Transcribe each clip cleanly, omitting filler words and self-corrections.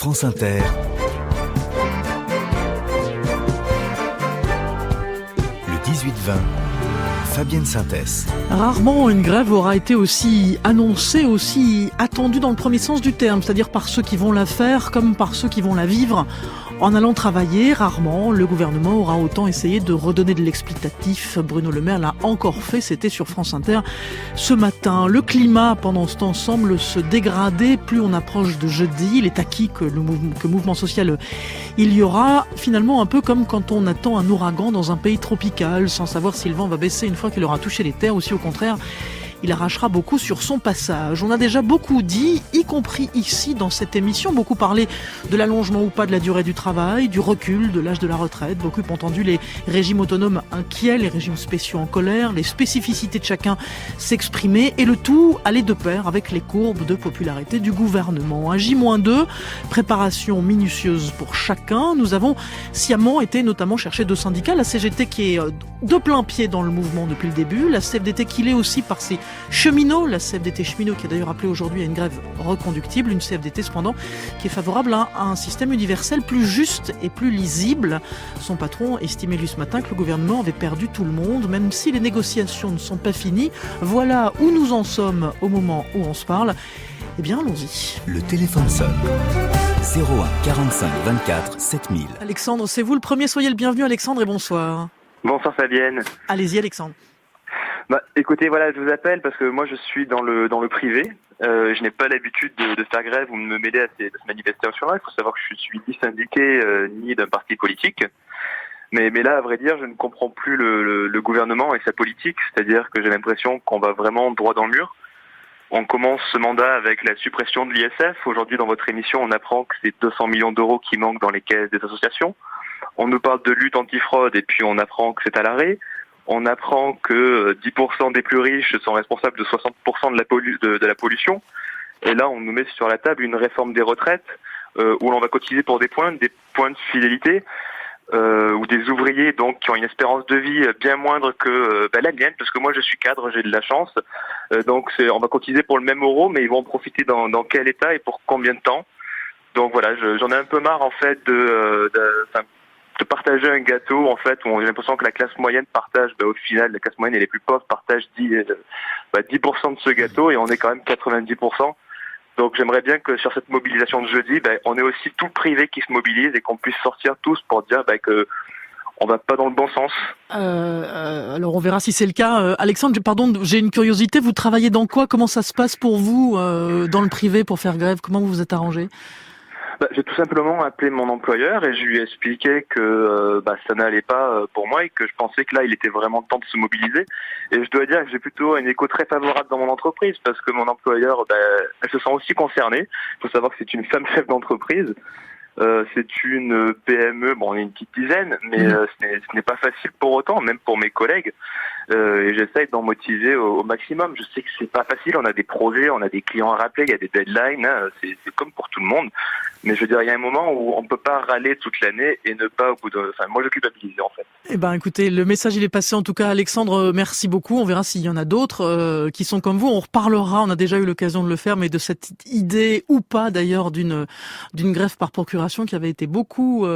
France Inter, le 18-20, Fabienne Synthès. Rarement une grève aura été aussi annoncée, aussi attendue dans le premier sens du terme, c'est-à-dire par ceux qui vont la faire comme par ceux qui vont la vivre. En allant travailler, rarement, le gouvernement aura autant essayé de redonner de l'explicatif. Bruno Le Maire l'a encore fait, c'était sur France Inter ce matin. Le climat, pendant ce temps, semble se dégrader. Plus on approche de jeudi, il est acquis que mouvement social il y aura. Finalement, un peu comme quand on attend un ouragan dans un pays tropical, sans savoir si le vent va baisser une fois qu'il aura touché les terres, ou si au contraire, il arrachera beaucoup sur son passage. On a déjà beaucoup dit, y compris ici dans cette émission, beaucoup parlé de l'allongement ou pas de la durée du travail, du recul de l'âge de la retraite. Beaucoup ont entendu les régimes autonomes inquiets, les régimes spéciaux en colère, les spécificités de chacun s'exprimer et le tout aller de pair avec les courbes de popularité du gouvernement. Un J-2, préparation minutieuse pour chacun. Nous avons sciemment été notamment chercher deux syndicats, la CGT qui est de plein pied dans le mouvement depuis le début, la CFDT qui l'est aussi par ses cheminots, la CFDT cheminots qui a d'ailleurs appelé aujourd'hui à une grève reconductible, une CFDT cependant qui est favorable à un système universel plus juste et plus lisible. Son patron estimait lui ce matin que le gouvernement avait perdu tout le monde, même si les négociations ne sont pas finies. Voilà où nous en sommes au moment où on se parle. Eh bien, allons-y. Le téléphone sonne. 01 45 24 7000. Alexandre, c'est vous le premier. Soyez le bienvenu, Alexandre, et bonsoir. Bonsoir Fabienne. Allez-y, Alexandre. Écoutez, voilà, je vous appelle parce que moi je suis dans le privé. Je n'ai pas l'habitude de faire grève ou de me mêler à ces manifestations-là. Il faut savoir que je suis ni syndiqué ni d'un parti politique. Mais là, à vrai dire, je ne comprends plus le gouvernement et sa politique. C'est-à-dire que j'ai l'impression qu'on va vraiment droit dans le mur. On commence ce mandat avec la suppression de l'ISF. Aujourd'hui, dans votre émission, on apprend que c'est 200 millions d'euros qui manquent dans les caisses des associations. On nous parle de lutte antifraude et puis on apprend que c'est à l'arrêt. On apprend que 10% des plus riches sont responsables de 60% de la pollution. Et là, on nous met sur la table une réforme des retraites où l'on va cotiser pour des points de fidélité, ou des ouvriers donc qui ont une espérance de vie bien moindre que la mienne, parce que moi je suis cadre, j'ai de la chance. Donc on va cotiser pour le même euro, mais ils vont en profiter dans quel état et pour combien de temps. Donc voilà, j'en ai un peu marre en fait de partager un gâteau en fait où j'ai l'impression que la classe moyenne partage, au final la classe moyenne et les plus pauvres partagent 10% de ce gâteau et on est quand même 90%. Donc j'aimerais bien que sur cette mobilisation de jeudi, on ait aussi tout le privé qui se mobilise et qu'on puisse sortir tous pour dire que on va pas dans le bon sens. Alors on verra si c'est le cas. Alexandre, pardon, j'ai une curiosité. Vous travaillez dans quoi? Comment ça se passe pour vous dans le privé pour faire grève? Comment vous vous êtes arrangé? J'ai tout simplement appelé mon employeur et je lui ai expliqué que ça n'allait pas pour moi et que je pensais que là il était vraiment temps de se mobiliser. Et je dois dire que j'ai plutôt un écho très favorable dans mon entreprise parce que mon employeur, elle se sent aussi concernée. Il faut savoir que c'est une femme chef d'entreprise. C'est une PME, on est une petite dizaine, mais ce n'est pas facile pour autant, même pour mes collègues. Et j'essaye d'en motiver au maximum. Je sais que c'est pas facile, on a des projets, on a des clients à rappeler, il y a des deadlines, c'est comme pour tout le monde. Mais je veux dire, il y a un moment où on peut pas râler toute l'année et ne pas au bout de... moi je culpabilise en fait. Eh ben écoutez, le message il est passé en tout cas. Alexandre, merci beaucoup. On verra s'il y en a d'autres qui sont comme vous. On reparlera, on a déjà eu l'occasion de le faire, mais de cette idée ou pas d'ailleurs d'une grève par procuration qui avait été beaucoup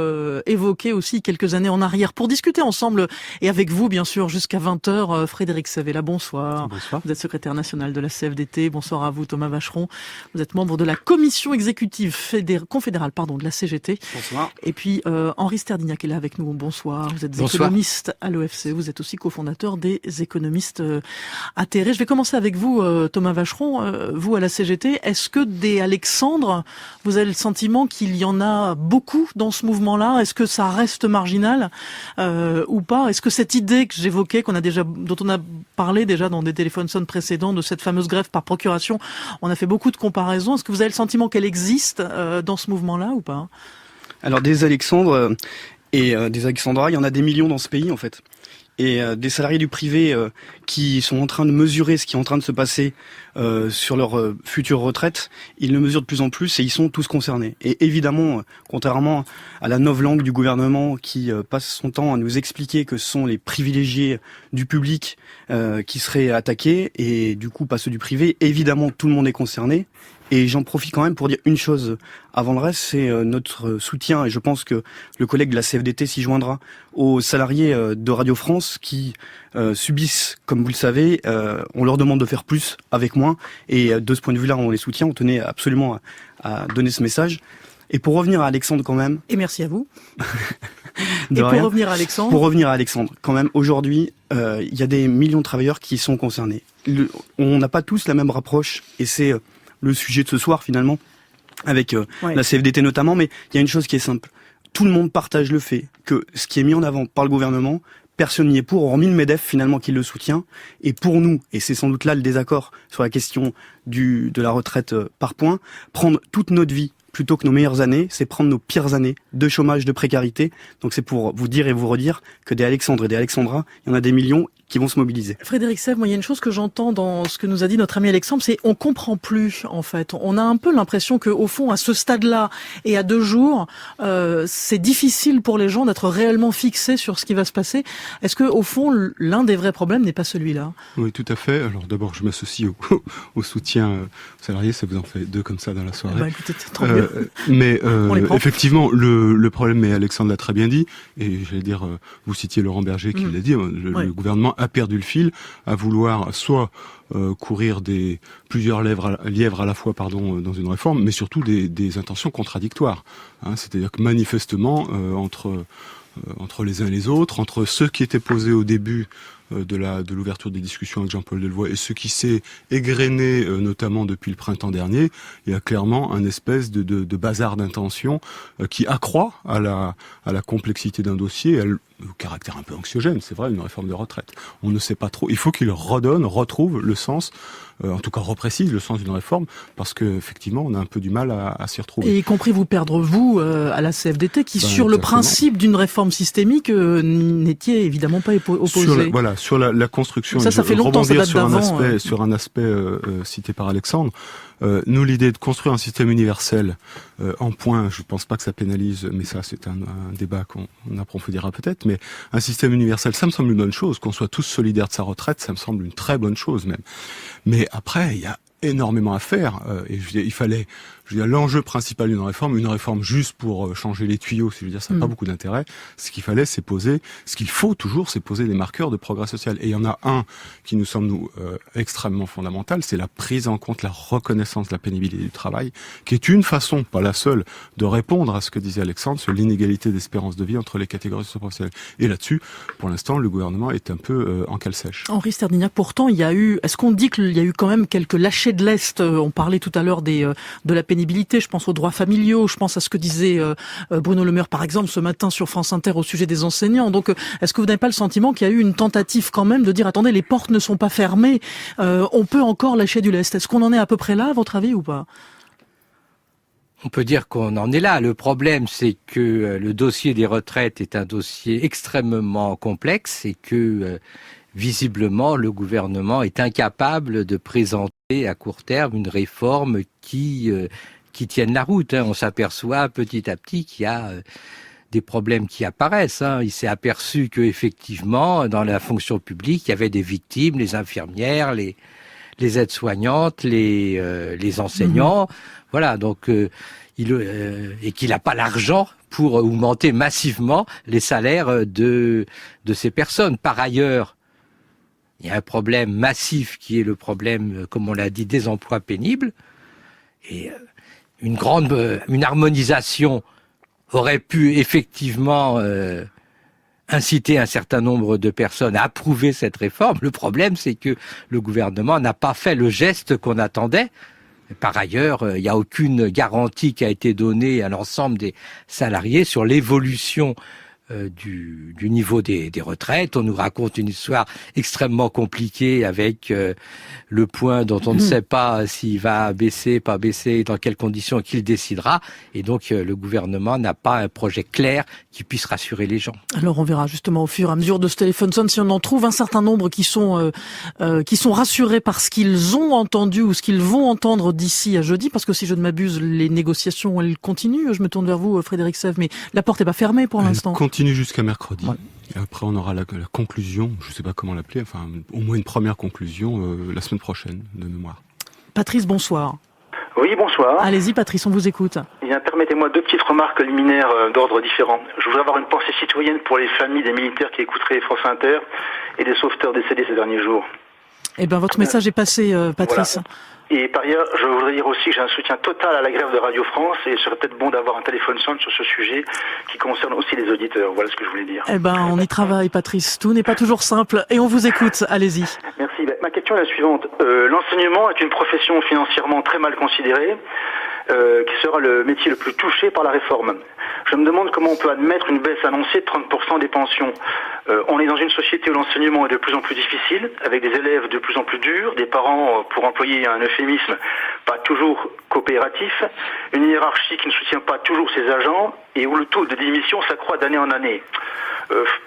évoquée aussi quelques années en arrière. Pour discuter ensemble et avec vous bien sûr jusqu'à 20h, Frédéric Savella, bonsoir. Bonsoir. Vous êtes secrétaire national de la CFDT. Bonsoir à vous Thomas Vacheron. Vous êtes membre de la commission exécutive confédérale de la CGT. Bonsoir. Et puis Henri Sterdignac est là avec nous. Bonsoir. Vous êtes économiste à l'OFCE. Vous êtes aussi cofondateur des économistes atterrés. Je vais commencer avec vous, Thomas Vacheron. Vous à la CGT, est-ce que des Alexandre, vous avez le sentiment qu'il y en a beaucoup dans ce mouvement-là? Est-ce que ça reste marginal ou pas? Est-ce que cette idée que j'évoquais, dont on a parlé déjà dans des téléphones sonnes précédents, de cette fameuse grève par procuration, on a fait beaucoup de comparaisons. Est-ce que vous avez le sentiment qu'elle existe dans ce mouvement-là ou pas? Alors des Alexandres et des Alexandras, il y en a des millions dans ce pays en fait. Et des salariés du privé qui sont en train de mesurer ce qui est en train de se passer sur leur future retraite, ils le mesurent de plus en plus et ils sont tous concernés. Et évidemment, contrairement à la novlangue du gouvernement qui passe son temps à nous expliquer que ce sont les privilégiés du public qui seraient attaqués et du coup pas ceux du privé, évidemment tout le monde est concerné. Et j'en profite quand même pour dire une chose avant le reste, c'est notre soutien, et je pense que le collègue de la CFDT s'y joindra, aux salariés de Radio France qui subissent, comme vous le savez, on leur demande de faire plus avec moins, et de ce point de vue-là, on les soutient, on tenait absolument à donner ce message. Et pour revenir à Alexandre quand même... Et merci à vous. Pour revenir à Alexandre... Pour revenir à Alexandre, quand même, aujourd'hui, il y a des millions de travailleurs qui sont concernés. On n'a pas tous la même approche, et c'est le sujet de ce soir finalement, avec la CFDT notamment, mais il y a une chose qui est simple. Tout le monde partage le fait que ce qui est mis en avant par le gouvernement, personne n'y est pour, hormis le MEDEF finalement qui le soutient. Et pour nous, et c'est sans doute là le désaccord sur la question de la retraite par points, prendre toute notre vie plutôt que nos meilleures années, c'est prendre nos pires années de chômage, de précarité. Donc c'est pour vous dire et vous redire que des Alexandres et des Alexandras, il y en a des millions qui vont se mobiliser. Frédéric Sèvres, moi, il y a une chose que j'entends dans ce que nous a dit notre ami Alexandre, c'est on comprend plus, en fait. On a un peu l'impression que, au fond, à ce stade-là et à 2 jours, c'est difficile pour les gens d'être réellement fixés sur ce qui va se passer. Est-ce que, au fond, l'un des vrais problèmes n'est pas celui-là? Oui, tout à fait. Alors d'abord, je m'associe au soutien aux salariés. Ça vous en fait 2 comme ça dans la soirée. Écoutez, tant mieux. Mais effectivement, le problème, et Alexandre l'a très bien dit, et j'allais dire, vous citiez Laurent Berger qui l'a dit, le gouvernement a perdu le fil à vouloir soit courir plusieurs lièvres à la fois dans une réforme, mais surtout des intentions contradictoires. C'est-à-dire que manifestement, entre les uns et les autres, entre ceux qui étaient posés au début de l'ouverture des discussions avec Jean-Paul Delevoye et ce qui s'est égrené notamment depuis le printemps dernier, il y a clairement un espèce de bazar d'intentions qui accroît à la complexité d'un dossier, au caractère un peu anxiogène, c'est vrai, une réforme de retraite. On ne sait pas trop. Il faut qu'il retrouve le sens, en tout cas reprécise le sens d'une réforme, parce que effectivement, on a un peu du mal à s'y retrouver. Et y compris vous perdre, vous, à la CFDT, qui sur le principe d'une réforme systémique, n'étiez évidemment pas opposé. Sur la construction. Ça fait longtemps, ça date d'avant. Sur un aspect cité par Alexandre. Nous, l'idée de construire un système universel en points, je ne pense pas que ça pénalise, mais ça c'est un débat qu'on approfondira peut-être, mais un système universel, ça me semble une bonne chose, qu'on soit tous solidaires de sa retraite, ça me semble une très bonne chose même. Mais après, il y a énormément à faire, et il fallait, l'enjeu principal d'une réforme, une réforme juste pour changer les tuyaux, ça n'a pas beaucoup d'intérêt. Ce qu'il faut toujours, c'est poser des marqueurs de progrès social. Et il y en a un qui nous semble, extrêmement fondamental, c'est la prise en compte, la reconnaissance de la pénibilité du travail, qui est une façon, pas la seule, de répondre à ce que disait Alexandre sur l'inégalité d'espérance de vie entre les catégories socioprofessionnelles. Et là-dessus, pour l'instant, le gouvernement est un peu en cale sèche. Henri Sterdyniak, pourtant, est-ce qu'on dit qu'il y a eu quand même quelques lâchers de l'Est? On parlait tout à l'heure de la pénibilité. Je pense aux droits familiaux, je pense à ce que disait Bruno Le Maire par exemple ce matin sur France Inter au sujet des enseignants. Donc est-ce que vous n'avez pas le sentiment qu'il y a eu une tentative quand même de dire attendez, les portes ne sont pas fermées, on peut encore lâcher du lest? Est-ce qu'on en est à peu près là à votre avis ou pas? On peut dire qu'on en est là. Le problème, c'est que le dossier des retraites est un dossier extrêmement complexe et que visiblement le gouvernement est incapable de présenter à court terme une réforme qui tienne la route. On s'aperçoit petit à petit qu'il y a des problèmes qui apparaissent. Il s'est aperçu que effectivement, dans la fonction publique, il y avait des victimes, les infirmières, les aides-soignantes, les enseignants. Voilà, donc et qu'il n'a pas l'argent pour augmenter massivement les salaires de ces personnes. Par ailleurs, il y a un problème massif qui est le problème, comme on l'a dit, des emplois pénibles. Et une harmonisation aurait pu effectivement inciter un certain nombre de personnes à approuver cette réforme. Le problème, c'est que le gouvernement n'a pas fait le geste qu'on attendait. Par ailleurs, il n'y a aucune garantie qui a été donnée à l'ensemble des salariés sur l'évolution du niveau des retraites. On nous raconte une histoire extrêmement compliquée avec le point dont on ne sait pas s'il va baisser, pas baisser, dans quelles conditions, qu'il décidera. Et donc le gouvernement n'a pas un projet clair qui puisse rassurer les gens. Alors on verra justement au fur et à mesure de ce téléphone sonne si on en trouve un certain nombre qui sont rassurés par ce qu'ils ont entendu ou ce qu'ils vont entendre d'ici à jeudi, parce que si je ne m'abuse, les négociations elles continuent. Je me tourne vers vous, Frédéric Sèvres, mais la porte n'est pas fermée pour l'instant. Continue jusqu'à mercredi. Ouais. Et après, on aura la conclusion, je ne sais pas comment l'appeler, enfin, au moins une première conclusion la semaine prochaine, de mémoire. Patrice, bonsoir. Oui, bonsoir. Allez-y Patrice, on vous écoute. Eh bien, permettez-moi 2 petites remarques liminaires d'ordre différent. Je voudrais avoir une pensée citoyenne pour les familles des militaires qui écouteraient France Inter et des sauveteurs décédés ces derniers jours. Eh bien, votre message est passé, Patrice. Voilà. Et par ailleurs, je voudrais dire aussi que j'ai un soutien total à la grève de Radio France et il serait peut-être bon d'avoir un téléphone sonne sur ce sujet qui concerne aussi les auditeurs. Voilà ce que je voulais dire. Eh ben, on y travaille, Patrice. Tout n'est pas toujours simple et on vous écoute. Allez-y. Merci. Ma question est la suivante. L'enseignement est une profession financièrement très mal considérée, qui sera le métier le plus touché par la réforme. Je me demande comment on peut admettre une baisse annoncée de 30% des pensions. On est dans une société où l'enseignement est de plus en plus difficile, avec des élèves de plus en plus durs, des parents, pour employer un euphémisme, pas toujours coopératifs, une hiérarchie qui ne soutient pas toujours ses agents et où le taux de démission s'accroît d'année en année.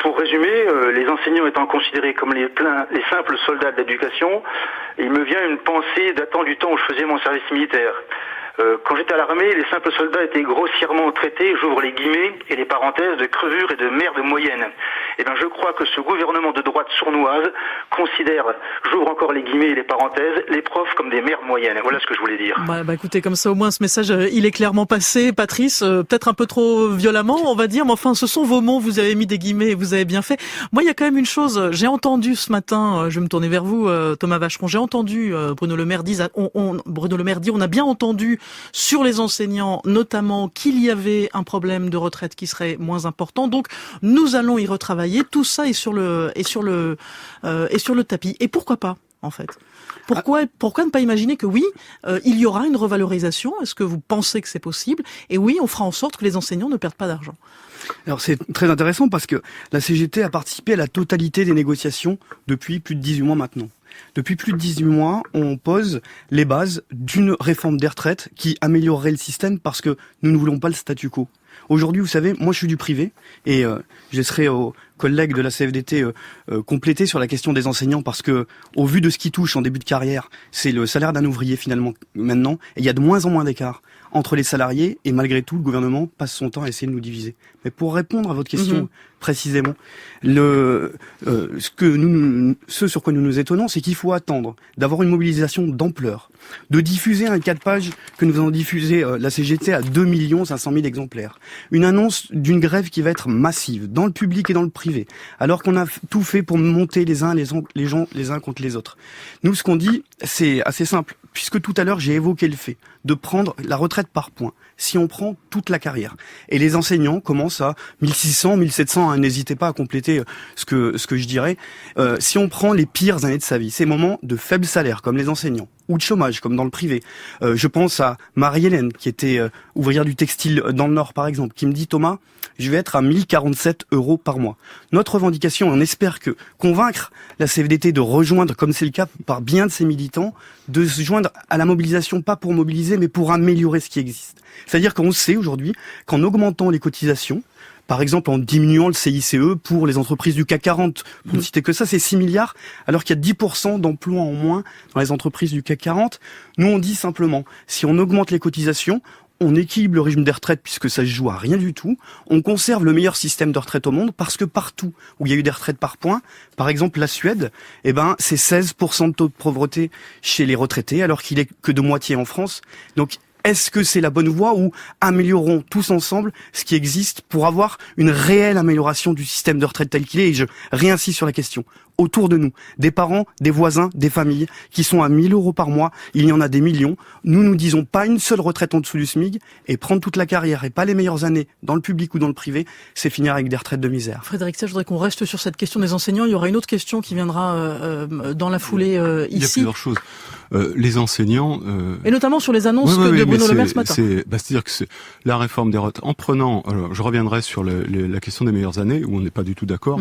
Pour résumer, les enseignants étant considérés comme les simples soldats de l'éducation, il me vient une pensée datant du temps où je faisais mon service militaire. Quand j'étais à l'armée, les simples soldats étaient grossièrement traités, j'ouvre les guillemets et les parenthèses, de crevures et de merde moyenne. Eh bien, je crois que ce gouvernement de droite sournoise considère, j'ouvre encore les guillemets et les parenthèses, les profs comme des merdes moyennes. Voilà ce que je voulais dire. Bah, écoutez, comme ça au moins ce message, il est clairement passé, Patrice. Peut-être un peu trop violemment, on va dire, mais enfin, ce sont vos mots. Vous avez mis des guillemets et vous avez bien fait. Moi, il y a quand même une chose. J'ai entendu ce matin, je vais me tourner vers vous, Thomas Vacheron. J'ai entendu Bruno Le Maire dire, on a bien entendu sur les enseignants, notamment qu'il y avait un problème de retraite qui serait moins important. Donc, nous allons y retravailler. Tout ça est sur le tapis. Et pourquoi pas, en fait? Pourquoi ne pas imaginer que oui, il y aura une revalorisation? Est-ce que vous pensez que c'est possible? Et oui, on fera en sorte que les enseignants ne perdent pas d'argent. Alors c'est très intéressant parce que la CGT a participé à la totalité des négociations depuis plus de 18 mois maintenant. Depuis plus de 18 mois, on pose les bases d'une réforme des retraites qui améliorerait le système parce que nous ne voulons pas le statu quo. Aujourd'hui, vous savez, moi je suis du privé et je laisserai aux collègues de la CFDT compléter sur la question des enseignants parce que au vu de ce qui touche en début de carrière, c'est le salaire d'un ouvrier finalement maintenant et il y a de moins en moins d'écart entre les salariés et malgré tout le gouvernement passe son temps à essayer de nous diviser. Mais pour répondre à votre question précisément, ce sur quoi nous nous étonnons, c'est qu'il faut attendre d'avoir une mobilisation d'ampleur, de diffuser un 4 pages que nous allons diffuser la CGT à 2 500 000 exemplaires, une annonce d'une grève qui va être massive dans le public et dans le privé, alors qu'on a tout fait pour monter les uns contre les autres. Nous, ce qu'on dit, c'est assez simple, puisque tout à l'heure j'ai évoqué le fait de prendre la retraite par points, si on prend toute la carrière. Et les enseignants commencent à 1600, 1700, hein, n'hésitez pas à compléter ce que je dirais. Si on prend les pires années de sa vie, ces moments de faible salaire, comme les enseignants, ou de chômage, comme dans le privé. Je pense à Marie-Hélène, qui était ouvrière du textile dans le Nord, par exemple, qui me dit, Thomas, je vais être à 1047 € par mois. Notre revendication, on espère que convaincre la CFDT de rejoindre, comme c'est le cas par bien de ses militants, de se joindre à la mobilisation, pas pour mobiliser, mais pour améliorer ce qui existe. C'est-à-dire qu'on sait aujourd'hui qu'en augmentant les cotisations, par exemple en diminuant le CICE pour les entreprises du CAC 40, pour ne citer que ça, c'est 6 milliards, alors qu'il y a 10% d'emplois en moins dans les entreprises du CAC 40. Nous, on dit simplement, si on augmente les cotisations, on équilibre le régime des retraites puisque ça se joue à rien du tout. On conserve le meilleur système de retraite au monde parce que partout où il y a eu des retraites par points, par exemple la Suède, c'est 16% de taux de pauvreté chez les retraités alors qu'il est que de moitié en France. Donc, est-ce que c'est la bonne voie ou améliorons tous ensemble ce qui existe pour avoir une réelle amélioration du système de retraite tel qu'il est? Et je réinsiste sur la question. Autour de nous, des parents, des voisins, des familles qui sont à 1000 € par mois, il y en a des millions. Nous disons pas une seule retraite en dessous du SMIC et prendre toute la carrière et pas les meilleures années dans le public ou dans le privé, c'est finir avec des retraites de misère. Frédéric Sey, je voudrais qu'on reste sur cette question des enseignants. Il y aura une autre question qui viendra dans la foulée ici. Il y a plusieurs choses. Les enseignants... Et notamment sur les annonces de Bruno Le Maire ce matin. C'est-à-dire que c'est la réforme des retraites. En prenant... Alors, je reviendrai sur la question des meilleures années, où on n'est pas du tout d'accord.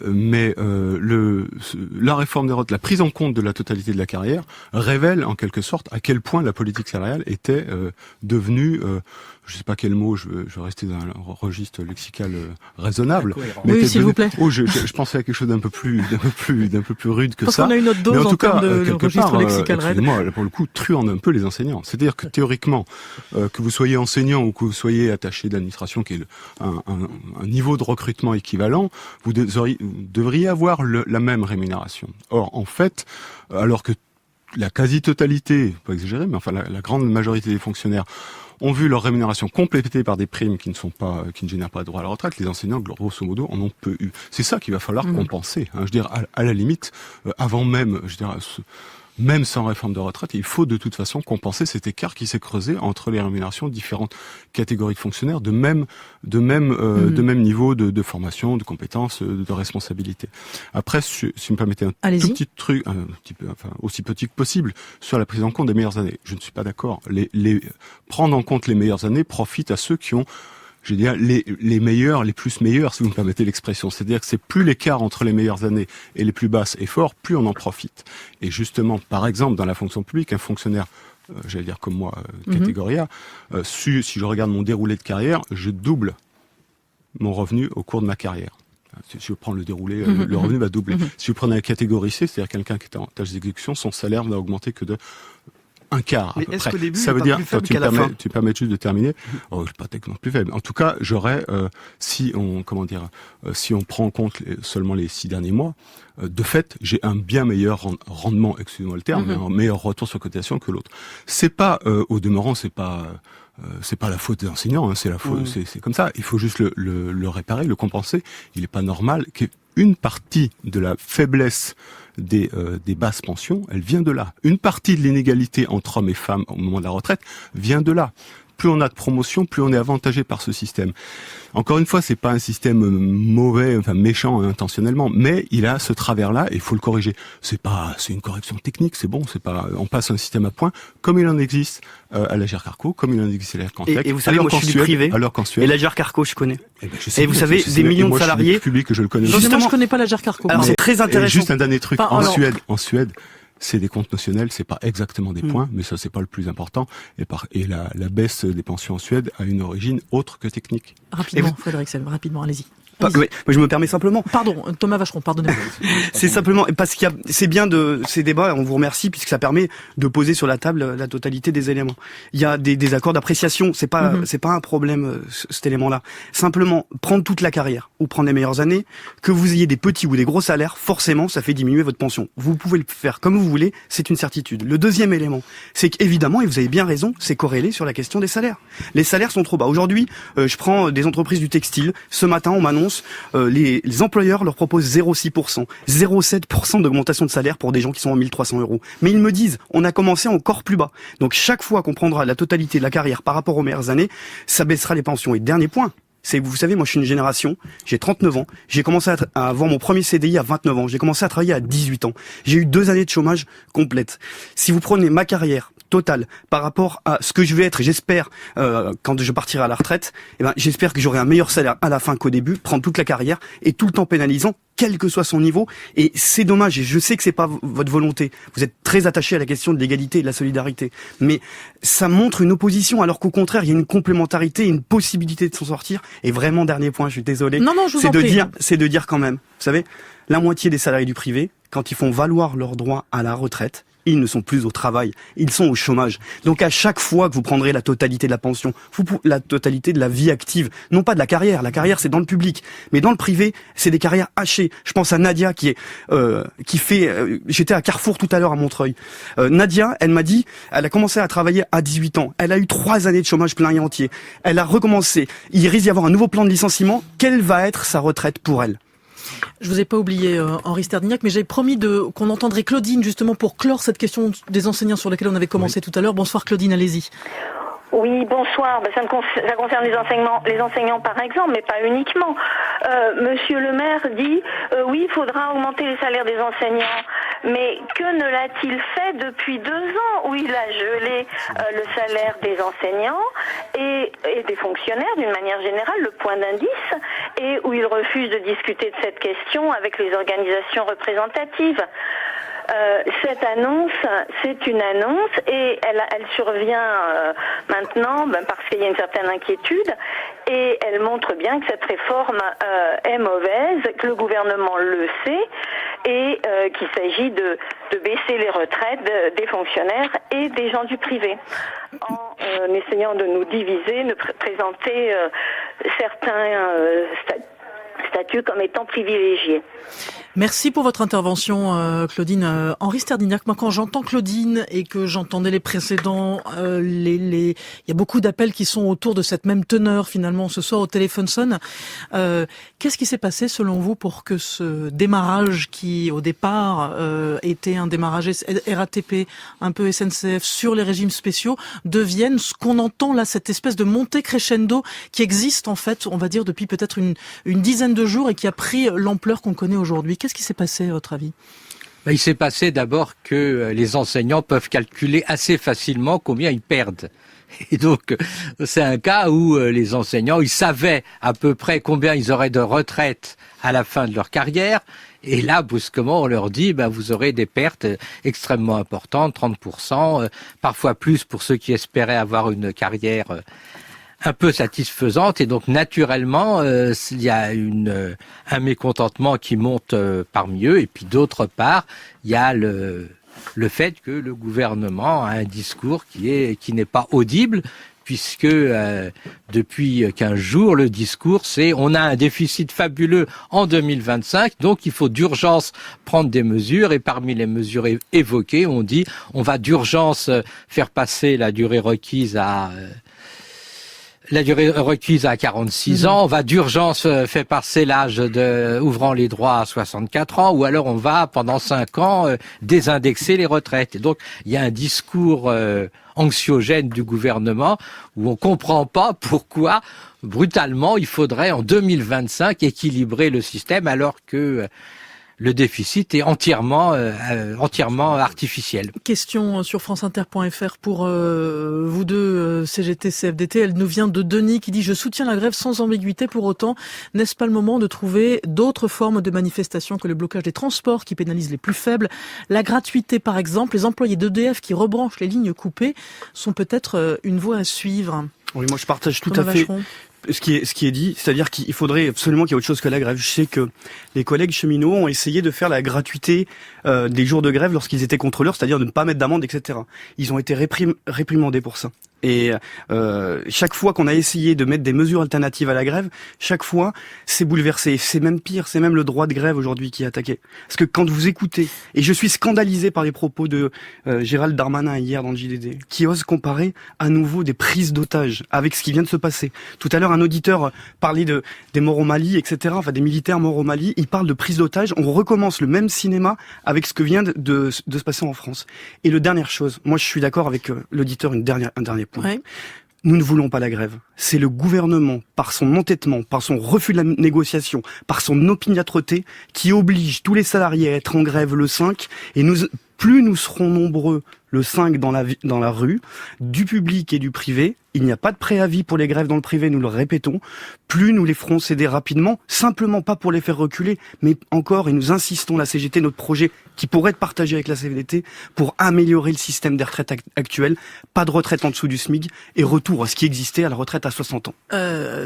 Mais la réforme des retraites, la prise en compte de la totalité de la carrière, révèle en quelque sorte à quel point la politique salariale était devenue... je sais pas quel mot, je vais rester dans un registre lexical raisonnable. Oui, s'il vous plaît. Je pensais à quelque chose d'un peu plus rude que ça. Parce qu'on a une autre dose en termes de registre lexical raide. Excusez-moi, là, pour le coup, truande un peu les enseignants. C'est-à-dire que théoriquement, que vous soyez enseignant ou que vous soyez attaché d'administration, qui est un niveau de recrutement équivalent, vous devriez avoir la même rémunération. Or, en fait, alors que la quasi-totalité, pas exagérer, mais enfin la grande majorité des fonctionnaires ont vu leur rémunération complétée par des primes qui ne génèrent pas de droit à la retraite. Les enseignants, grosso modo, en ont peu eu. C'est ça qu'il va falloir compenser. Je veux dire, à la limite, avant même, je veux dire, même sans réforme de retraite, il faut de toute façon compenser cet écart qui s'est creusé entre les rémunérations de différentes catégories de fonctionnaires de même niveau de formation, de compétences, de responsabilité. Après, si vous me permettez tout petit truc, un petit peu, enfin, aussi petit que possible, sur la prise en compte des meilleures années. Je ne suis pas d'accord. Prendre en compte les meilleures années profite à ceux qui ont, je veux dire, les meilleurs, les plus meilleurs, si vous me permettez l'expression. C'est-à-dire que c'est plus l'écart entre les meilleures années et les plus basses est fort, plus on en profite. Et justement, par exemple, dans la fonction publique, un fonctionnaire, j'allais dire comme moi, catégorie A, si je regarde mon déroulé de carrière, je double mon revenu au cours de ma carrière. Si je prends le déroulé, le revenu va doubler. Si je prends la catégorie C, c'est-à-dire quelqu'un qui est en tâche d'exécution, son salaire va augmenter que de un quart à peu près. Ça veut dire, tu me permets juste de terminer. Oh, je suis pas techniquement plus faible. En tout cas, j'aurais, si on prend en compte seulement les 6 derniers mois, de fait, j'ai un bien meilleur rendement, excusez-moi le terme, mais un meilleur retour sur cotisation que l'autre. C'est pas, au demeurant, c'est pas la faute des enseignants, c'est la faute, c'est comme ça. Il faut juste le réparer, le compenser. Il n'est pas normal qu'une partie de la faiblesse des basses pensions, elle vient de là. Une partie de l'inégalité entre hommes et femmes au moment de la retraite vient de là. Plus on a de promotion, plus on est avantagé par ce système. Encore une fois, c'est pas un système mauvais, enfin méchant intentionnellement, mais il a ce travers-là et il faut le corriger. C'est une correction technique, c'est bon, c'est pas, on passe un système à points, comme il en existe à l'Agir Carco, comme il en existe à l'Aircantec. Et vous savez, moi je suis du privé. Alors qu'en Suède. Et l'Agir Carco, je connais. Et vous savez, des millions de salariés. Je suis du public que je le connais. Justement, je connais pas l'Agir Carco. Alors c'est très intéressant. Juste un dernier truc. En Suède, c'est des comptes notionnels, c'est pas exactement des points, mais ça c'est pas le plus important. Et la baisse des pensions en Suède a une origine autre que technique. Rapidement, Frédéric Sel, rapidement, allez-y. Oui, je me permets simplement. Pardon, Thomas Vacheron, pardonnez-moi. C'est simplement parce c'est bien de ces débats. On vous remercie puisque ça permet de poser sur la table la totalité des éléments. Il y a des accords d'appréciation. C'est pas un problème cet élément-là. Simplement prendre toute la carrière ou prendre les meilleures années, que vous ayez des petits ou des gros salaires, forcément, ça fait diminuer votre pension. Vous pouvez le faire comme vous voulez, c'est une certitude. Le deuxième élément, c'est qu'évidemment, et vous avez bien raison, c'est corrélé sur la question des salaires. Les salaires sont trop bas. Aujourd'hui, je prends des entreprises du textile. Ce matin, on m'annonce les employeurs leur proposent 0,6%, 0,7% d'augmentation de salaire pour des gens qui sont en 1300 €. Mais ils me disent, on a commencé encore plus bas. Donc chaque fois qu'on prendra la totalité de la carrière par rapport aux meilleures années, ça baissera les pensions. Et dernier point, c'est que vous savez, moi je suis une génération, j'ai 39 ans, j'ai commencé à avoir mon premier CDI à 29 ans, j'ai commencé à travailler à 18 ans. J'ai eu 2 années de chômage complète. Si vous prenez ma carrière totale par rapport à ce que je vais être, j'espère, quand je partirai à la retraite, j'espère que j'aurai un meilleur salaire à la fin qu'au début, prendre toute la carrière et tout le temps pénalisant, quel que soit son niveau. Et c'est dommage, et je sais que c'est pas votre volonté. Vous êtes très attaché à la question de l'égalité et de la solidarité. Mais ça montre une opposition, alors qu'au contraire, il y a une complémentarité, une possibilité de s'en sortir. Et vraiment, dernier point, je suis désolé. Non, je vous en prie. C'est de dire quand même, vous savez, la moitié des salariés du privé, quand ils font valoir leurs droits à la retraite, ils ne sont plus au travail, ils sont au chômage. Donc à chaque fois que vous prendrez la totalité de la pension, la totalité de la vie active, non pas de la carrière c'est dans le public, mais dans le privé, c'est des carrières hachées. Je pense à Nadia qui fait, j'étais à Carrefour tout à l'heure à Montreuil. Nadia, elle m'a dit, elle a commencé à travailler à 18 ans, elle a eu 3 années de chômage plein et entier, elle a recommencé, il risque d'y avoir un nouveau plan de licenciement, quelle va être sa retraite pour elle ? Je vous ai pas oublié, Henri Sterdignac, mais j'avais promis qu'on entendrait Claudine, justement, pour clore cette question des enseignants sur laquelle on avait commencé tout à l'heure. Bonsoir Claudine, allez-y. Oui, bonsoir. Ça concerne les enseignants par exemple, mais pas uniquement. Monsieur le maire dit oui, il faudra augmenter les salaires des enseignants. Mais que ne l'a-t-il fait depuis 2 ans où il a gelé le salaire des enseignants et des fonctionnaires d'une manière générale, le point d'indice, et où il refuse de discuter de cette question avec les organisations représentatives. Cette annonce, c'est une annonce et elle survient maintenant parce qu'il y a une certaine inquiétude et elle montre bien que cette réforme est mauvaise, que le gouvernement le sait et qu'il s'agit de baisser les retraites des fonctionnaires et des gens du privé en essayant de nous diviser, de présenter certains statuts comme étant privilégiés. Merci pour votre intervention, Claudine. Henri Sterdignac, moi quand j'entends Claudine et que j'entendais les précédents, il y a beaucoup d'appels qui sont autour de cette même teneur finalement ce soir au téléphone sonne. Qu'est-ce qui s'est passé selon vous pour que ce démarrage qui au départ était un démarrage RATP, un peu SNCF sur les régimes spéciaux, devienne ce qu'on entend là, cette espèce de montée crescendo qui existe en fait, on va dire depuis peut-être une dizaine de jours et qui a pris l'ampleur qu'on connaît aujourd'hui. Qu'est-ce qui s'est passé à votre avis ? Il s'est passé d'abord que les enseignants peuvent calculer assez facilement combien ils perdent. Et donc, c'est un cas où les enseignants, ils savaient à peu près combien ils auraient de retraite à la fin de leur carrière. Et là, brusquement, on leur dit, vous aurez des pertes extrêmement importantes, 30%, parfois plus pour ceux qui espéraient avoir une carrière un peu satisfaisante, et donc naturellement il y a un mécontentement qui monte parmi eux, et puis d'autre part il y a le fait que le gouvernement a un discours qui n'est pas audible, puisque depuis 15 jours le discours c'est on a un déficit fabuleux en 2025, donc il faut d'urgence prendre des mesures, et parmi les mesures évoquées on dit on va d'urgence faire passer la durée requise à 46 ans, on va d'urgence faire passer l'âge ouvrant les droits à 64 ans, ou alors on va, pendant 5 ans, désindexer les retraites. Et donc, il y a un discours anxiogène du gouvernement où on comprend pas pourquoi, brutalement, il faudrait, en 2025, équilibrer le système, alors que le déficit est entièrement artificiel. Question sur franceinter.fr pour vous deux, CGT, CFDT. Elle nous vient de Denis qui dit « Je soutiens la grève sans ambiguïté. Pour autant, n'est-ce pas le moment de trouver d'autres formes de manifestation que le blocage des transports qui pénalise les plus faibles ? La gratuité, par exemple, les employés d'EDF qui rebranchent les lignes coupées sont peut-être une voie à suivre. » Oui, moi je partage tout à fait ce qui est dit, c'est-à-dire qu'il faudrait absolument qu'il y ait autre chose que la grève. Je sais que les collègues cheminots ont essayé de faire la gratuité des jours de grève lorsqu'ils étaient contrôleurs, c'est-à-dire de ne pas mettre d'amende, etc. Ils ont été réprimandés pour ça. Et chaque fois qu'on a essayé de mettre des mesures alternatives à la grève, chaque fois c'est bouleversé. C'est même pire, c'est même le droit de grève aujourd'hui qui est attaqué. Parce que quand vous écoutez, et je suis scandalisé par les propos de Gérald Darmanin hier dans le JDD, qui ose comparer à nouveau des prises d'otages avec ce qui vient de se passer. Tout à l'heure, un auditeur parlait des morts au Mali, etc. Enfin, des militaires morts au Mali. Il parle de prise d'otages. On recommence le même cinéma avec ce que vient de se passer en France. Et le dernière chose, moi je suis d'accord avec l'auditeur, un dernier point. Ouais. Nous ne voulons pas la grève. C'est le gouvernement, par son entêtement, par son refus de la négociation, par son opiniâtreté, qui oblige tous les salariés à être en grève le 5. Et plus nous serons nombreux le 5 dans la rue, du public et du privé, il n'y a pas de préavis pour les grèves dans le privé, nous le répétons, plus nous les ferons céder rapidement, simplement pas pour les faire reculer, mais encore, et nous insistons, la CGT, notre projet qui pourrait être partagé avec la CFDT, pour améliorer le système des retraites actuel, pas de retraite en dessous du SMIC, et retour à ce qui existait à la retraite à 60 ans.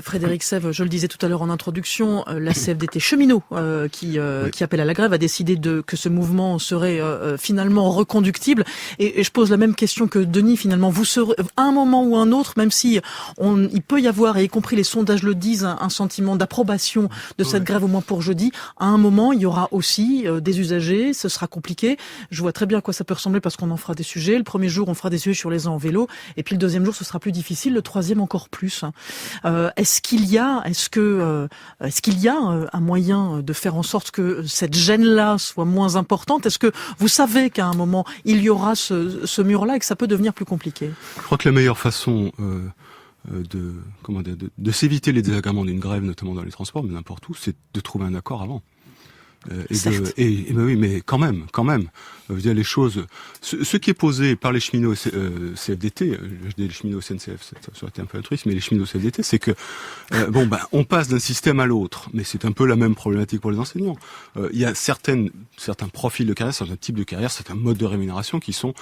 Frédéric Sèvres, je le disais tout à l'heure en introduction, la CFDT cheminot qui appelle à la grève a décidé que ce mouvement serait finalement reconductible. Et je pose la même question que Denis, finalement. Vous serez, à un moment ou un autre, même si il peut y avoir, et y compris les sondages le disent, un sentiment d'approbation de cette grève au moins pour jeudi, à un moment, il y aura aussi des usagers, ce sera compliqué. Je vois très bien à quoi ça peut ressembler parce qu'on en fera des sujets. Le premier jour, on fera des sujets sur les gens en vélo, et puis le deuxième jour, ce sera plus difficile, le troisième encore plus. Est-ce qu'il y a un moyen de faire en sorte que cette gêne-là soit moins importante ? Est-ce que vous savez qu'à un moment, il y aura ce mur-là et que ça peut devenir plus compliqué? Je crois que la meilleure façon de s'éviter les désagréments d'une grève, notamment dans les transports, mais n'importe où, c'est de trouver un accord avant. Oui, mais quand même, je veux dire les choses. Ce qui est posé par les cheminots CFDT, je dis les cheminots SNCF, ça aurait été un peu altruiste, mais les cheminots CFDT, c'est que on passe d'un système à l'autre, mais c'est un peu la même problématique pour les enseignants. Il y a certains profils de carrière, certains types de carrière, certains modes de rémunération qui sont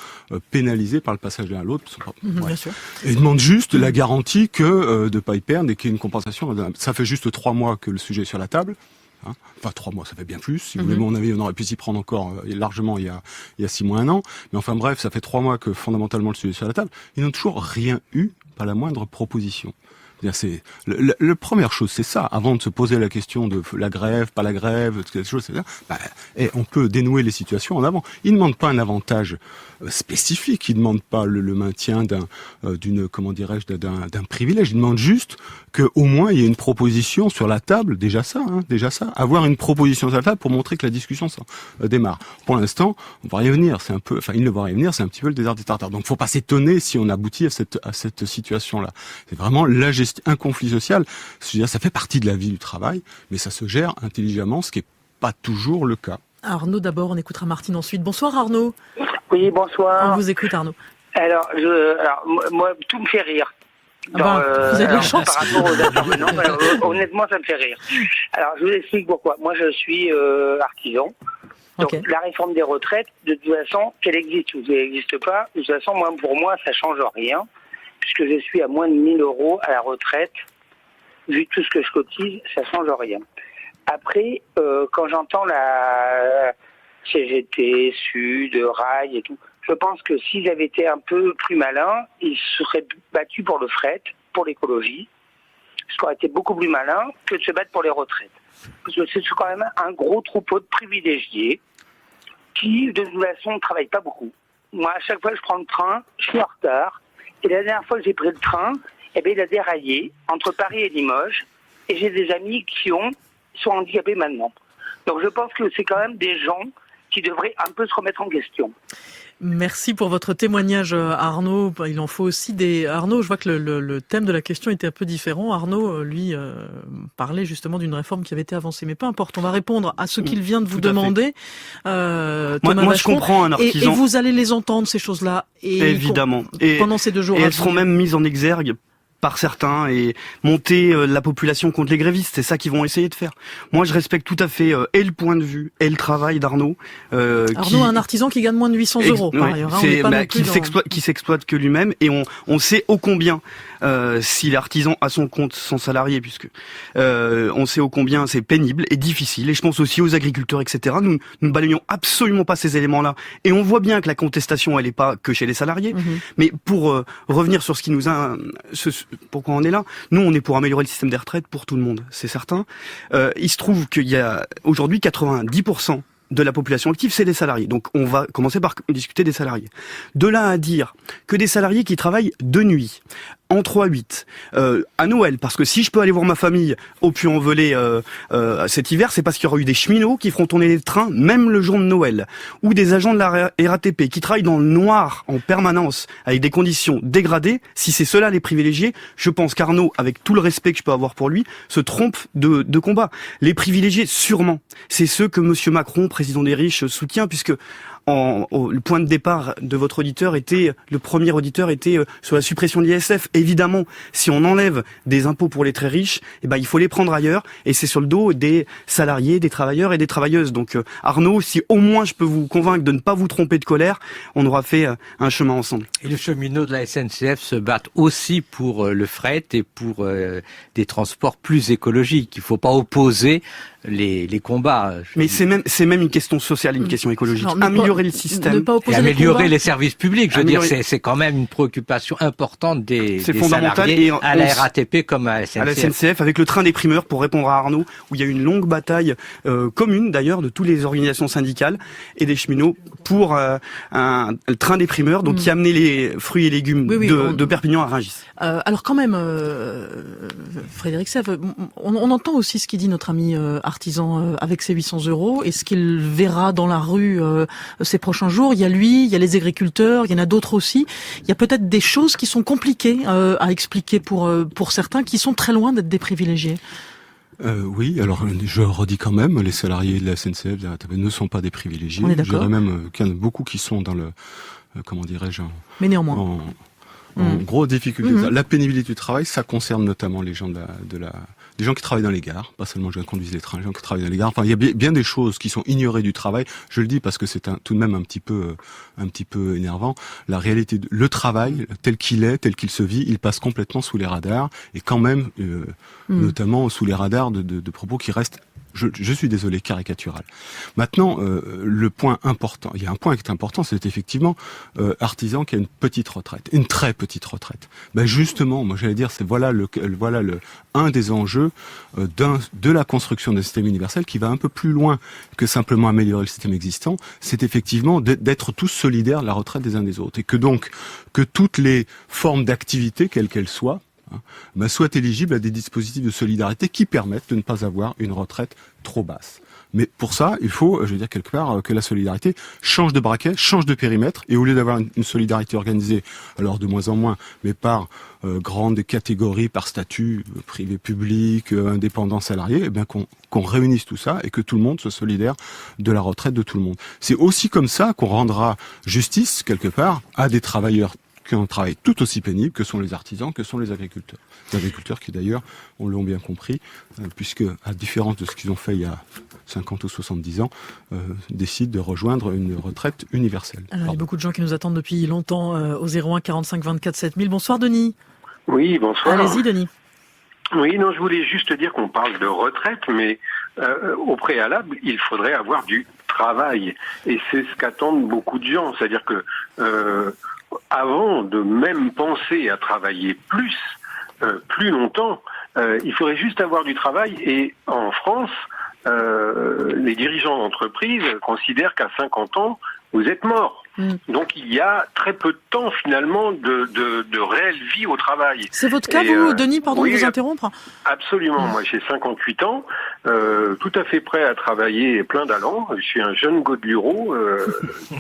pénalisés par le passage de l'un à l'autre. Bien sûr. Et ils demandent juste la garantie que de pas y perdre et qu'il y ait une compensation. Ça fait juste 3 mois que le sujet est sur la table. Enfin 3 mois, ça fait bien plus. Si vous voulez mon avis, on aurait pu s'y prendre encore largement il y a 6 mois, 1 an. Mais enfin bref, ça fait 3 mois que fondamentalement le sujet est sur la table. Ils n'ont toujours rien eu, pas la moindre proposition. C'est la première chose, c'est ça. Avant de se poser la question de la grève, pas la grève, quelque chose, c'est ça. Et on peut dénouer les situations en avant. Ils ne demandent pas un avantage spécifique. Ils ne demandent pas le maintien d'un privilège. Ils demandent juste que au moins il y ait une proposition sur la table. Déjà ça. Avoir une proposition sur la table pour montrer que la discussion démarre. Pour l'instant, on va rien venir. Il ne va rien venir. C'est un petit peu le désert des Tartares. Donc, faut pas s'étonner si on aboutit à cette situation-là. C'est vraiment un conflit social. C'est-à-dire, ça fait partie de la vie du travail, mais ça se gère intelligemment, ce qui est pas toujours le cas. Arnaud d'abord, on écoutera Martine ensuite. Bonsoir Arnaud. Oui, bonsoir. On vous écoute Arnaud. Alors, moi, tout me fait rire. Vous avez de la chance. Par rapport aux intervenants, honnêtement, ça me fait rire. Alors, je vous explique pourquoi. Moi, je suis artisan. Donc, la réforme des retraites, de toute façon, qu'elle existe ou qu'elle n'existe pas, de toute façon, pour moi, ça change rien, puisque je suis à moins de 1 000 € à la retraite. Vu tout ce que je cotise, ça change rien. Après, quand j'entends la CGT, Sud, Rail et tout, je pense que s'ils avaient été un peu plus malins, ils se seraient battus pour le fret, pour l'écologie, ce qui aurait été beaucoup plus malin que de se battre pour les retraites. Parce que c'est quand même un gros troupeau de privilégiés qui, de toute façon, ne travaillent pas beaucoup. Moi, à chaque fois que je prends le train, je suis en retard. Et la dernière fois que j'ai pris le train, il a déraillé entre Paris et Limoges. Et j'ai des amis qui sont handicapés maintenant. Donc je pense que c'est quand même des gens qui devraient un peu se remettre en question. Merci pour votre témoignage Arnaud. Il en faut aussi des... Arnaud, je vois que le thème de la question était un peu différent. Arnaud, lui, parlait justement d'une réforme qui avait été avancée. Mais peu importe, on va répondre à ce qu'il vient de vous demander. Moi je comprends un artisan. Et vous allez les entendre, ces choses-là. Évidemment. Pendant ces 2 jours. Et elles seront même mises en exergue par certains et monter la population contre les grévistes. C'est ça qu'ils vont essayer de faire. Moi, je respecte tout à fait et le point de vue et le travail d'Arnaud. Arnaud, un artisan qui gagne moins de 800 € par ailleurs. Qui s'exploite que lui-même. Et on sait ô combien, si l'artisan a son compte sans salarié, puisque on sait ô combien c'est pénible et difficile. Et je pense aussi aux agriculteurs, etc. Nous ne balayons absolument pas ces éléments-là. Et on voit bien que la contestation, elle n'est pas que chez les salariés. Mais pour revenir sur ce qui nous a... pourquoi on est là. Nous, on est pour améliorer le système des retraites pour tout le monde, c'est certain. Il se trouve qu'il y a aujourd'hui 90% de la population active, c'est des salariés. Donc, on va commencer par discuter des salariés. De là à dire que des salariés qui travaillent de nuit, en 3-8, à Noël, parce que si je peux aller voir ma famille au Puy-en-Velay cet hiver, c'est parce qu'il y aura eu des cheminots qui feront tourner les trains même le jour de Noël, ou des agents de la RATP qui travaillent dans le noir en permanence avec des conditions dégradées. Si c'est cela les privilégiés, je pense qu'Arnaud, avec tout le respect que je peux avoir pour lui, se trompe de combat. Les privilégiés, sûrement, c'est ceux que Monsieur Macron, président des riches, soutient, puisque le point de départ de votre auditeur était, le premier auditeur était sur la suppression de l'ISF. Évidemment, si on enlève des impôts pour les très riches, il faut les prendre ailleurs, et c'est sur le dos des salariés, des travailleurs et des travailleuses. Donc Arnaud, si au moins je peux vous convaincre de ne pas vous tromper de colère, on aura fait un chemin ensemble. Et les cheminots de la SNCF se battent aussi pour le fret et pour des transports plus écologiques. Il ne faut pas opposer les combats. Mais c'est même une question sociale, une question écologique. Améliorer le système. Et améliorer les services publics. Je veux dire, c'est quand même une préoccupation importante des salariés à la RATP comme à la SNCF. À la SNCF, avec le train des primeurs, pour répondre à Arnaud, où il y a eu une longue bataille commune d'ailleurs de toutes les organisations syndicales et des cheminots pour un train des primeurs, donc qui amenait les fruits et légumes de Perpignan à Rungis. Alors quand même, Frédéric Sèvres, on entend aussi ce qu'il dit notre ami artisan avec ses 800 € et ce qu'il verra dans la rue ces prochains jours. Il y a lui, il y a les agriculteurs, il y en a d'autres aussi. Il y a peut-être des choses qui sont compliquées à expliquer pour certains qui sont très loin d'être des privilégiés. Oui, alors je redis quand même, les salariés de la SNCF de la RATP ne sont pas des privilégiés. On est d'accord. Je dirais même qu'il y en a beaucoup qui sont dans le, comment dirais-je, mais néanmoins. En grosse difficulté. La pénibilité du travail, ça concerne notamment les gens des gens qui travaillent dans les gares, pas seulement les gens qui conduisent les trains, les gens qui travaillent dans les gares. Enfin, il y a bien des choses qui sont ignorées du travail. Je le dis parce que c'est tout de même un petit peu énervant. La réalité, le travail tel qu'il est, tel qu'il se vit, il passe complètement sous les radars et quand même, notamment sous les radars de propos qui restent je suis désolé, caricatural. Maintenant, le point important, il y a un point qui est important, c'est effectivement artisan qui a une petite retraite, une très petite retraite. Ben justement, moi j'allais dire, c'est voilà un des enjeux de la construction d'un système universel qui va un peu plus loin que simplement améliorer le système existant. C'est effectivement d'être tous solidaires de la retraite des uns des autres, et que donc que toutes les formes d'activité, quelles qu'elles soient, soient éligibles à des dispositifs de solidarité qui permettent de ne pas avoir une retraite trop basse. Mais pour ça, il faut, je veux dire quelque part, que la solidarité change de braquet, change de périmètre, et au lieu d'avoir une solidarité organisée, alors de moins en moins, mais par grandes catégories, par statut, privé, public, indépendant, salarié, eh bien qu'on réunisse tout ça et que tout le monde soit solidaire de la retraite de tout le monde. C'est aussi comme ça qu'on rendra justice, quelque part, à des travailleurs qui ont un travail tout aussi pénible que sont les artisans, que sont les agriculteurs. Les agriculteurs qui d'ailleurs, on l'a bien compris, puisque à différence de ce qu'ils ont fait il y a 50 ou 70 ans, décident de rejoindre une retraite universelle. Alors, il y a beaucoup de gens qui nous attendent depuis longtemps au 01 45 24 7000. Bonsoir Denis. Oui, bonsoir. Allez-y Denis. Oui, non, je voulais juste dire qu'on parle de retraite, mais au préalable, il faudrait avoir du travail. Et c'est ce qu'attendent beaucoup de gens. C'est-à-dire que avant de même penser à travailler plus longtemps, il faudrait juste avoir du travail. Et en France, les dirigeants d'entreprise considèrent qu'à 50 ans, vous êtes mort. Donc il y a très peu de temps finalement de réelle vie au travail. C'est votre cas, vous, Denis, pardon de vous interrompre. Absolument, moi j'ai 58 ans, tout à fait prêt à travailler et plein d'allant. Je suis un jeune go de bureau,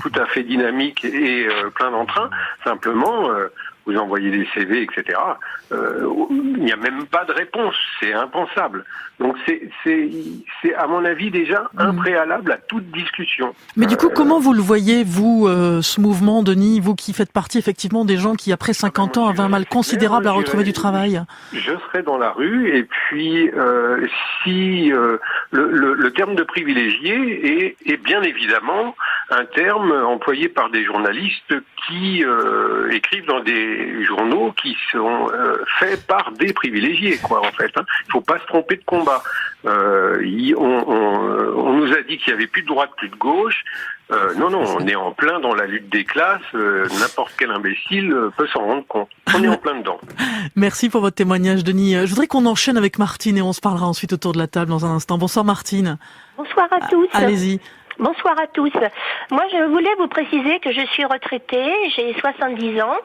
tout à fait dynamique et plein d'entrain. Simplement, vous envoyez des CV, etc. Il n'y a même pas de réponse, c'est impensable. Donc c'est à mon avis déjà un préalable à toute discussion. Mais du coup, comment vous le voyez, vous, ce mouvement, Denis, vous qui faites partie effectivement des gens qui, après 50 ans, avaient un mal considérable à retrouver du travail? Je serai dans la rue, et puis si le terme de privilégié est bien évidemment un terme employé par des journalistes qui écrivent dans des journaux qui sont faits par des privilégiés, quoi, en fait. Il faut pas se tromper de combat. On nous a dit qu'il y avait plus de droite, plus de gauche. Non, on est en plein dans la lutte des classes. N'importe quel imbécile peut s'en rendre compte. On est en plein dedans. Merci pour votre témoignage, Denis. Je voudrais qu'on enchaîne avec Martine et on se parlera ensuite autour de la table dans un instant. Bonsoir Martine. Bonsoir à tous. Allez-y. Bonsoir à tous. Moi, je voulais vous préciser que je suis retraitée, j'ai 70 ans,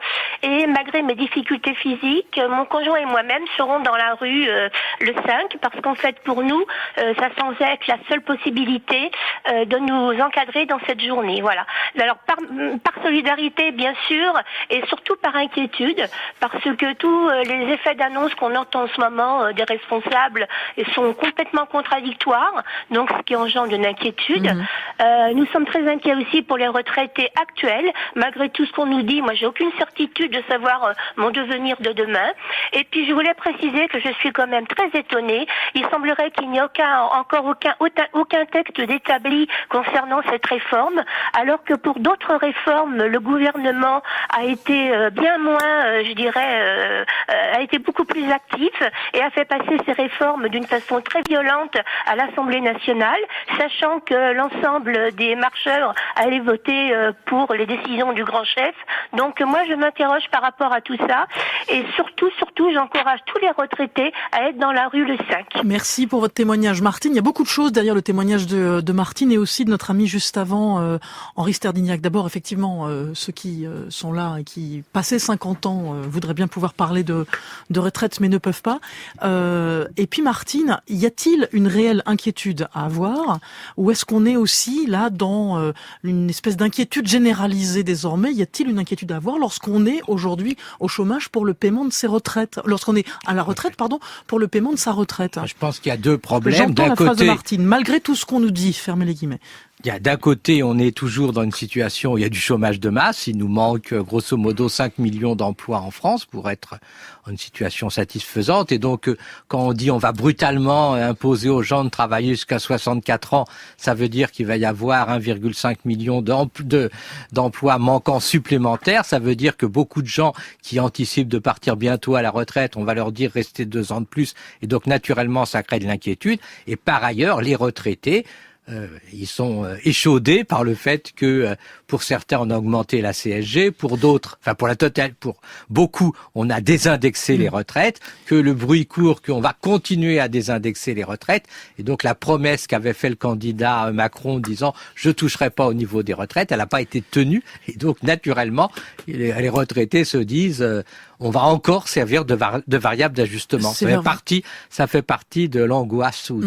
et malgré mes difficultés physiques, mon conjoint et moi-même serons dans la rue le 5, parce qu'en fait, pour nous, ça semble être la seule possibilité de nous encadrer dans cette journée. Voilà. Alors, par solidarité, bien sûr, et surtout par inquiétude, parce que tous les effets d'annonce qu'on entend en ce moment des responsables sont complètement contradictoires, donc ce qui engendre une inquiétude. Nous sommes très inquiets aussi pour les retraités actuels. Malgré tout ce qu'on nous dit, moi j'ai aucune certitude de savoir mon devenir de demain. Et puis je voulais préciser que je suis quand même très étonnée. Il semblerait qu'il n'y ait aucun texte d'établi concernant cette réforme, alors que pour d'autres réformes, le gouvernement a été bien moins, a été beaucoup plus actif et a fait passer ces réformes d'une façon très violente à l'Assemblée nationale, sachant que l'ensemble des marcheurs allaient voter pour les décisions du grand chef. Donc moi je m'interroge par rapport à tout ça, et surtout j'encourage tous les retraités à être dans la rue le 5. Merci pour votre témoignage, Martine. Il y a beaucoup de choses derrière le témoignage de Martine et aussi de notre ami juste avant, Henri Sterdignac. D'abord, effectivement, ceux qui sont là et qui, passé 50 ans, voudraient bien pouvoir parler de retraite mais ne peuvent pas. Et puis Martine, y a-t-il une réelle inquiétude à avoir, ou est-ce qu'on est aussi là dans une espèce d'inquiétude généralisée désormais? Y a-t-il une inquiétude à avoir lorsqu'on est aujourd'hui au chômage pour le paiement de ses retraites, lorsqu'on est à la retraite, pour le paiement de sa retraite? Je pense qu'il y a deux problèmes. J'entends la phrase de Martine, malgré tout ce qu'on nous dit, fermez les guillemets. d'un côté, on est toujours dans une situation où il y a du chômage de masse. Il nous manque grosso modo 5 millions d'emplois en France pour être en une situation satisfaisante. Et donc, quand on dit on va brutalement imposer aux gens de travailler jusqu'à 64 ans, ça veut dire qu'il va y avoir 1,5 million d'emplois manquants supplémentaires. Ça veut dire que beaucoup de gens qui anticipent de partir bientôt à la retraite, on va leur dire restez 2 ans de plus. Et donc, naturellement, ça crée de l'inquiétude. Et par ailleurs, les retraités, ils sont échaudés par le fait que pour certains on a augmenté la CSG, pour d'autres, enfin pour la totale, pour beaucoup on a désindexé les retraites, que le bruit court qu'on va continuer à désindexer les retraites, et donc la promesse qu'avait fait le candidat Macron disant je toucherai pas au niveau des retraites, elle n'a pas été tenue, et donc naturellement les retraités se disent on va encore servir de variable d'ajustement. Ça fait partie de l'angoisse ou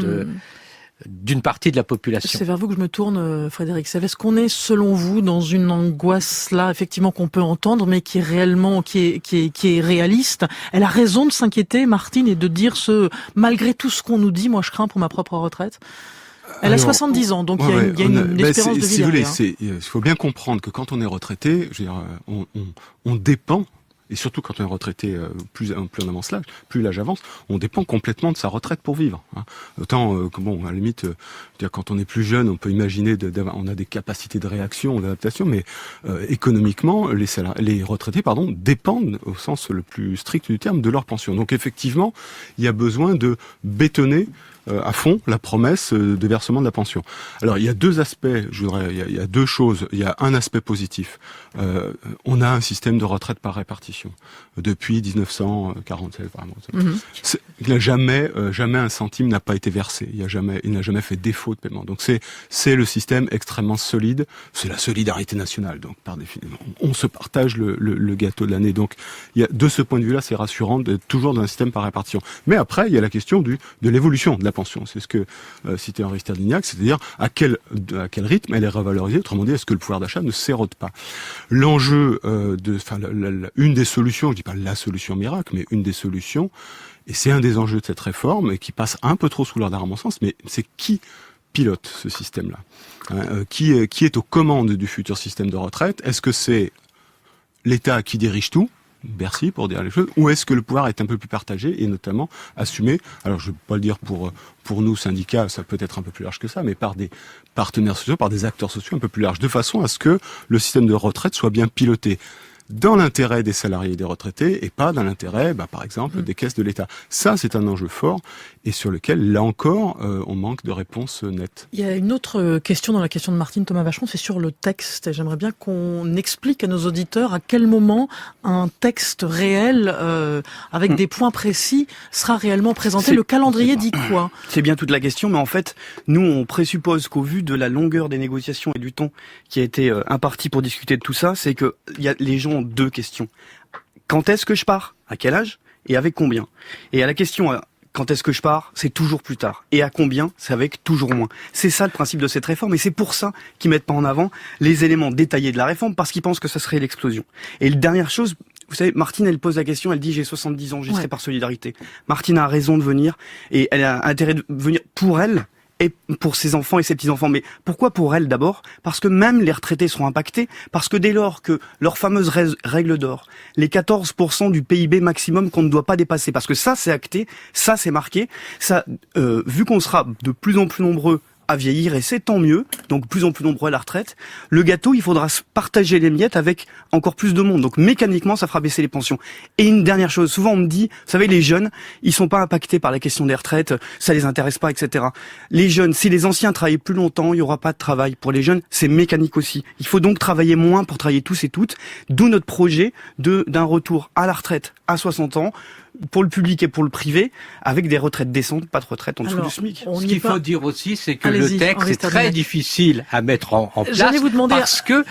d'une partie de la population. C'est vers vous que je me tourne, Frédéric Sèvres. Est-ce qu'on est, selon vous, dans une angoisse là, effectivement, qu'on peut entendre, mais qui est réellement, qui est réaliste? Elle a raison de s'inquiéter, Martine, et de dire malgré tout ce qu'on nous dit, moi je crains pour ma propre retraite. Elle a 70 ans, donc il y a une espérance de vie. Si vous voulez, il faut bien comprendre que quand on est retraité, je veux dire, on dépend. Et surtout quand on est retraité, plus on avance l'âge, plus l'âge avance, on dépend complètement de sa retraite pour vivre. Hein. Autant que à la limite, dire quand on est plus jeune, on peut imaginer on a des capacités de réaction, d'adaptation, mais économiquement, les retraités, dépendent au sens le plus strict du terme de leur pension. Donc effectivement, il y a besoin de bétonner à fond la promesse de versement de la pension. Alors il y a 2 aspects, il y a 2 choses. Il y a un aspect positif. On a un système de retraite par répartition depuis 1947. Il n'a jamais un centime n'a pas été versé. Il n'a jamais fait défaut de paiement. Donc c'est le système extrêmement solide. C'est la solidarité nationale. Donc par définition, on se partage le gâteau de l'année. Donc de ce point de vue-là, c'est rassurant d'être toujours dans un système par répartition. Mais après, il y a la question de l'évolution de la pension. C'est ce que citait Henri Sterdyniak, c'est-à-dire à quel rythme elle est revalorisée. Autrement dit, est-ce que le pouvoir d'achat ne s'érode pas? L'enjeu une des solutions, je dis pas la solution miracle, mais une des solutions, et c'est un des enjeux de cette réforme, et qui passe un peu trop sous le radar à mon sens, mais c'est qui pilote ce système-là, qui est aux commandes du futur système de retraite? Est-ce que c'est l'État qui dirige tout, Bercy pour dire les choses, ou est-ce que le pouvoir est un peu plus partagé et notamment assumé, alors je ne vais pas le dire pour nous syndicats, ça peut être un peu plus large que ça, mais par des partenaires sociaux, par des acteurs sociaux un peu plus larges, de façon à ce que le système de retraite soit bien piloté dans l'intérêt des salariés et des retraités et pas dans l'intérêt, par exemple, des caisses de l'État. Ça, c'est un enjeu fort et sur lequel, là encore, on manque de réponses nettes. Il y a une autre question dans la question de Martine Thomas-Vacheron, c'est sur le texte. J'aimerais bien qu'on explique à nos auditeurs à quel moment un texte réel, avec des points précis, sera réellement présenté. Le calendrier dit quoi? C'est bien toute la question, mais en fait, nous, on présuppose qu'au vu de la longueur des négociations et du temps qui a été imparti pour discuter de tout ça, c'est que les gens ont 2 questions. Quand est-ce que je pars? À quel âge? Et avec combien? Et à la question quand est-ce que je pars? C'est toujours plus tard. Et à combien? C'est avec toujours moins. C'est ça le principe de cette réforme, et c'est pour ça qu'ils mettent pas en avant les éléments détaillés de la réforme, parce qu'ils pensent que ça serait l'explosion. Et la dernière chose, vous savez, Martine, elle pose la question, elle dit j'ai 70 ans, j'y serai par solidarité. Martine a raison de venir, et elle a intérêt de venir pour elle, et pour ses enfants et ses petits-enfants. Mais pourquoi pour elle d'abord? Parce que même les retraités seront impactés, parce que dès lors que leur fameuse règle d'or, les 14% du PIB maximum qu'on ne doit pas dépasser, parce que ça c'est acté, ça c'est marqué, ça, vu qu'on sera de plus en plus nombreux à vieillir, et c'est tant mieux, donc plus en plus nombreux à la retraite, le gâteau, il faudra se partager les miettes avec encore plus de monde. Donc mécaniquement, ça fera baisser les pensions. Et une dernière chose, souvent on me dit, vous savez, les jeunes, ils sont pas impactés par la question des retraites, ça les intéresse pas, etc. Les jeunes, si les anciens travaillent plus longtemps, il y aura pas de travail. Pour les jeunes, c'est mécanique aussi. Il faut donc travailler moins pour travailler tous et toutes, d'où notre projet d'un retour à la retraite à 60 ans, pour le public et pour le privé, avec des retraites décentes, pas de retraite en dessous du SMIC. Ce qu'il faut dire aussi, c'est que le texte est très difficile à mettre en place, parce que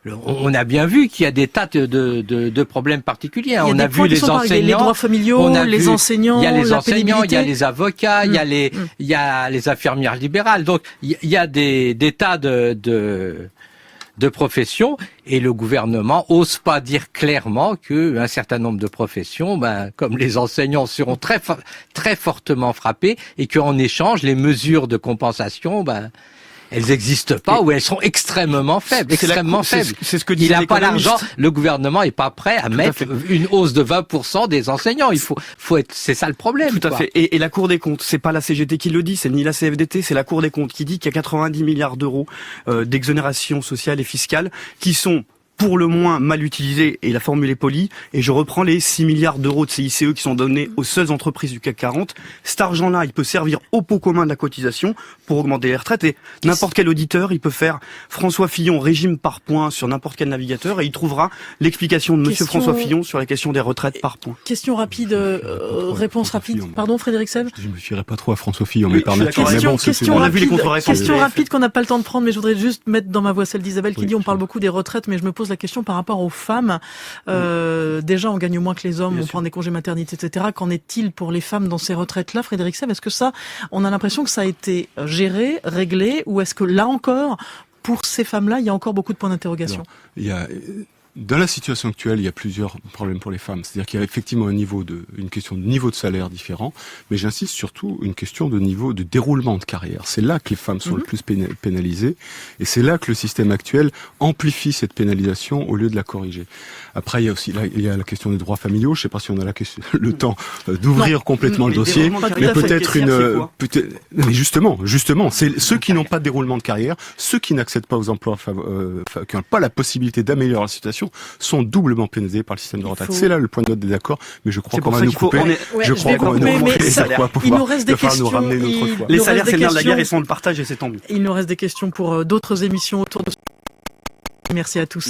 on a bien vu qu'il y a des tas de problèmes particuliers. On a vu les enseignants, les droits familiaux, les enseignants, il y a les enseignants, il y a les avocats, il y a les infirmières libérales. Donc il y a des tas de professions, et le gouvernement ose pas dire clairement que un certain nombre de professions, comme les enseignants, seront très fortement frappés, et qu'en échange, les mesures de compensation, elles n'existent pas ou elles sont extrêmement faibles. C'est ce que disait il n'a pas l'économiste. l'argent. Le gouvernement est pas prêt à mettre une hausse de 20% des enseignants. Il faut être, c'est ça le problème. Tout à fait. Et la Cour des comptes, c'est pas la CGT qui le dit, c'est ni la CFDT, c'est la Cour des comptes qui dit qu'il y a 90 milliards d'euros d'exonération sociale et fiscale qui sont pour le moins mal utilisé, et la formule est polie, et je reprends les 6 milliards d'euros de CICE qui sont donnés aux seules entreprises du CAC 40. Cet argent-là, il peut servir au pot commun de la cotisation pour augmenter les retraites, et n'importe quel auditeur, il peut faire François Fillon régime par points sur n'importe quel navigateur, et il trouvera l'explication de Monsieur François Fillon sur la question des retraites par points. Question rapide, réponse rapide. Pardon, Frédéric Sèvres. Je me fierais pas trop à François Fillon, mais par nature. Question rapide qu'on n'a pas le temps de prendre, mais je voudrais juste mettre dans ma voix celle d'Isabelle qui dit on parle beaucoup des retraites, mais je me pose la question par rapport aux femmes. Déjà, on gagne moins que les hommes, on prend des congés maternité, etc. Qu'en est-il pour les femmes dans ces retraites-là, Frédéric Sèvres? Est-ce que ça, on a l'impression que ça a été géré, réglé, ou est-ce que là encore, pour ces femmes-là, il y a encore beaucoup de points d'interrogation? Dans la situation actuelle, il y a plusieurs problèmes pour les femmes. C'est-à-dire qu'il y a effectivement une question de niveau de salaire différent, mais j'insiste surtout une question de niveau de déroulement de carrière. C'est là que les femmes sont le plus pénalisées, et c'est là que le système actuel amplifie cette pénalisation au lieu de la corriger. Après, il y a aussi la question des droits familiaux. Je ne sais pas si on a le temps d'ouvrir complètement le dossier, mais mais justement, c'est ceux qui n'ont pas de déroulement de carrière, ceux qui n'accèdent pas aux emplois, qui n'ont pas la possibilité d'améliorer la situation, sont doublement pénalisés par le système de retraite. C'est là le point de notre désaccord, mais je crois qu'on va nous couper. Il nous reste des questions. Les salaires, c'est le nerf de la guerre, ils sont le partage et c'est tant mieux. Il nous reste des questions pour d'autres émissions autour de. Merci à tous.